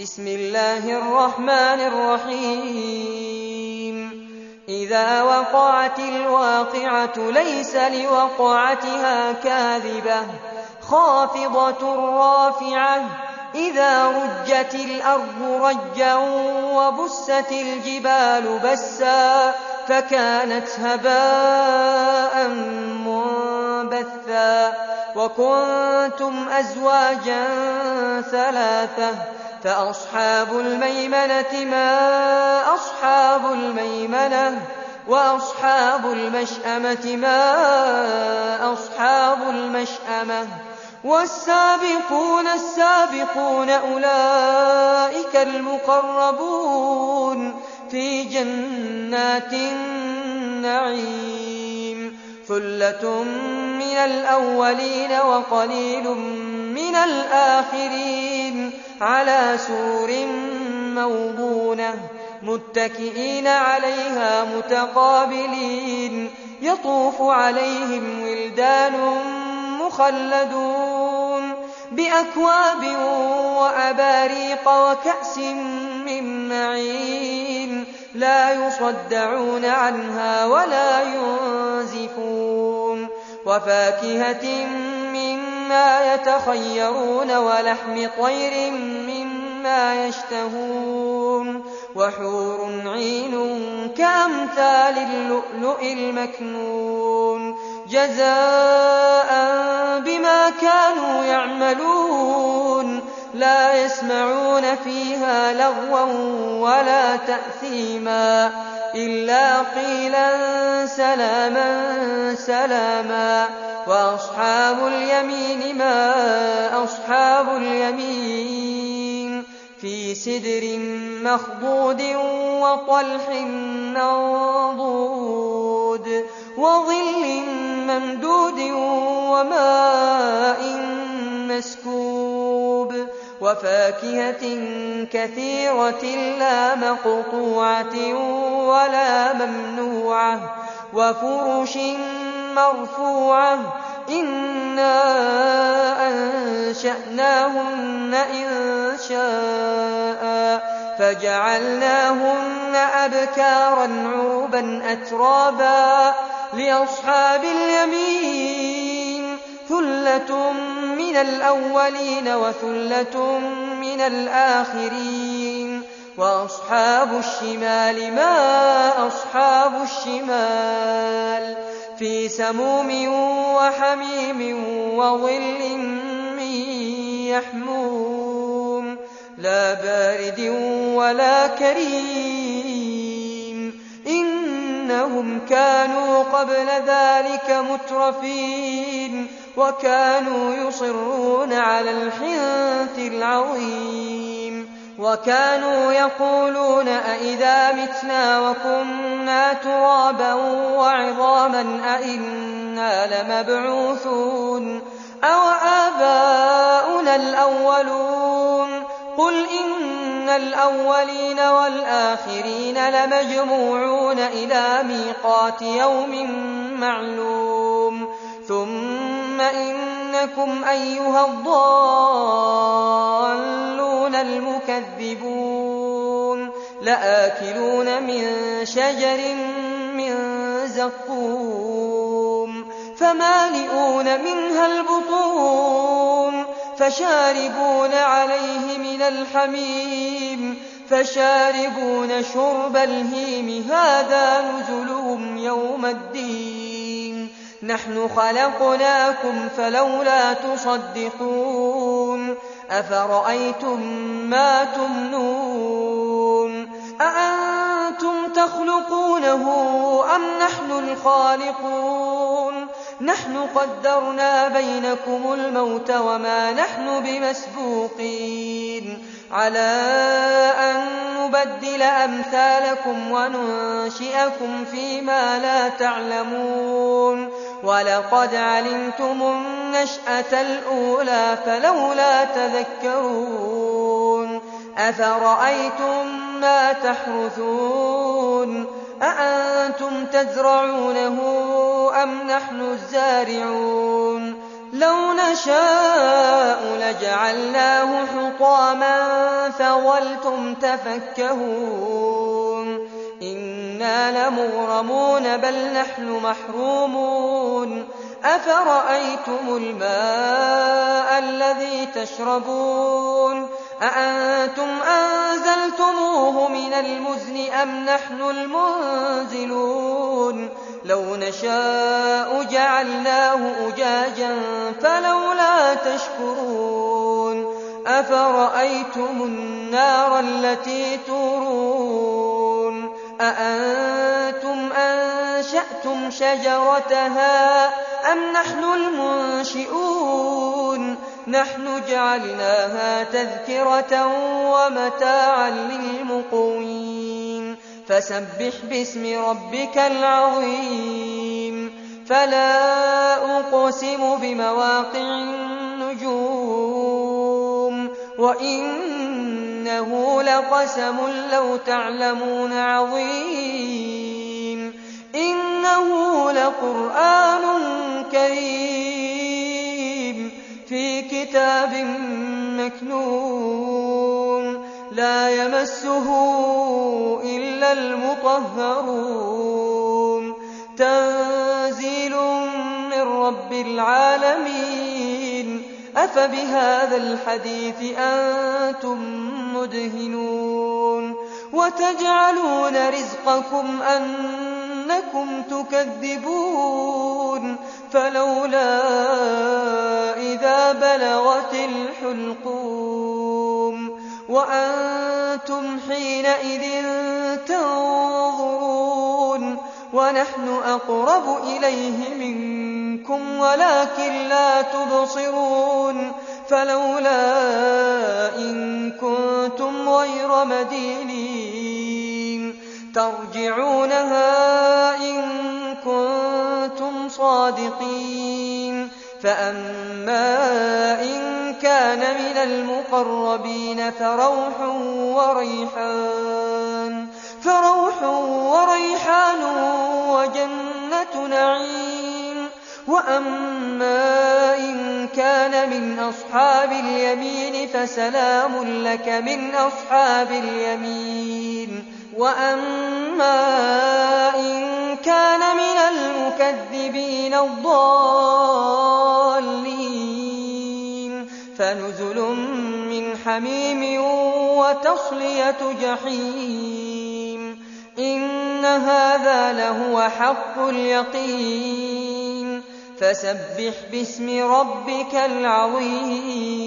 بسم الله الرحمن الرحيم إذا وقعت الواقعة ليس لوقعتها كاذبة خافضة رافعة إذا رجت الأرض رجا وبست الجبال بسا فكانت هباء منبثا وكنتم أزواجا ثلاثة فأصحاب الميمنة ما أصحاب الميمنة وأصحاب المشأمة ما أصحاب المشأمة والسابقون السابقون أولئك المقربون في جنات النعيم ثلة من الأولين وقليل من الآخرين على سور موضونة متكئين عليها متقابلين يطوف عليهم ولدان مخلدون بأكواب وأباريق وكأس من معين لا يصدعون عنها ولا ينزفون وفاكهة مما يتخيرون ولحم طير مما يشتهون وحور عين كأمثال اللؤلؤ المكنون جزاء بما كانوا يعملون لا يسمعون فيها لغوا ولا تأثيما إلا قيلا سلاما سلاما وأصحاب اليمين ما أصحاب اليمين في سدر مخضود وطلح منضود وظل ممدود وماء مسكوب وفاكهة كثيرة لا مقطوعة ولا ممنوعة وفرش مرفوعة إنا أنشأناهن إنشاء فجعلناهن أبكارا عربا أترابا لأصحاب اليمين ثلة من الأولين وثلة من الآخرين وأصحاب الشمال ما أصحاب الشمال في سموم وحميم وظل من يحموم لا بارد ولا كريم إنهم كانوا قبل ذلك مترفين وكانوا يصرون على الحنث العظيم وكانوا يقولون أئذا متنا وكنا ترابا وعظاما أئنا لمبعوثون أو آباؤنا الأولون قل إن الأولين والآخرين لمجموعون إلى ميقات يوم معلوم ثم إنكم أيها الضالون المكذبون لآكلون من شجر من زقوم فمالئون منها البطون فشاربون عليه من الحميم فشاربون شرب الهيم هذا نزلهم يوم الدين نحن خلقناكم فلولا تصدقون أفرأيتم ما تمنون أأنتم تخلقونه أم نحن الخالقون نحن قدرنا بينكم الموت وما نحن بمسبوقين على أن نبدل أمثالكم وننشئكم فيما لا تعلمون ولقد علمتم النشأة الأولى فلولا تذكرون أفرأيتم ما تحرثون أأنتم تزرعونه أم نحن الزارعون لو نشاء لجعلناه حطاما فظلتم تفكهون إنا لمغرمون بل نحن محرومون أفرأيتم الماء الذي تشربون أأنتم أنزلتموه من المزن أم نحن المنزلون لو نشاء جعلناه أجاجا فلولا تشكرون أفرأيتم النار التي تورون أأنتم أنشأتم شجرتها أم نحن المنشئون نحن جعلناها تذكرة ومتاعا للمقوين فسبح باسم ربك العظيم فلا أقسم بمواقع النجوم وإنه لقسم لو تعلمون عظيم إنه لقرآن كريم في كتاب مكنون لا يمسه إلا المطهرون تنزيل من رب العالمين أفبهذا الحديث أنتم مدهنون وتجعلون رزقكم أنكم تكذبون فلولا إذا بلغت الحلقوم وأنتم حينئذ تنظرون ونحن أقرب إليه منكم ولكن لا تبصرون فلولا إن كنتم غير مدينين ترجعونها إن كنتم صادقين فأما إن كان من المقربين فروح وريحان وجنة نعيم وأما إن كان من أصحاب اليمين فسلام لك من أصحاب اليمين وأما إن كان من المكذبين الضالين فنزل من حميم وتصلية جحيم إن هذا لهو حق اليقين فسبح باسم ربك العظيم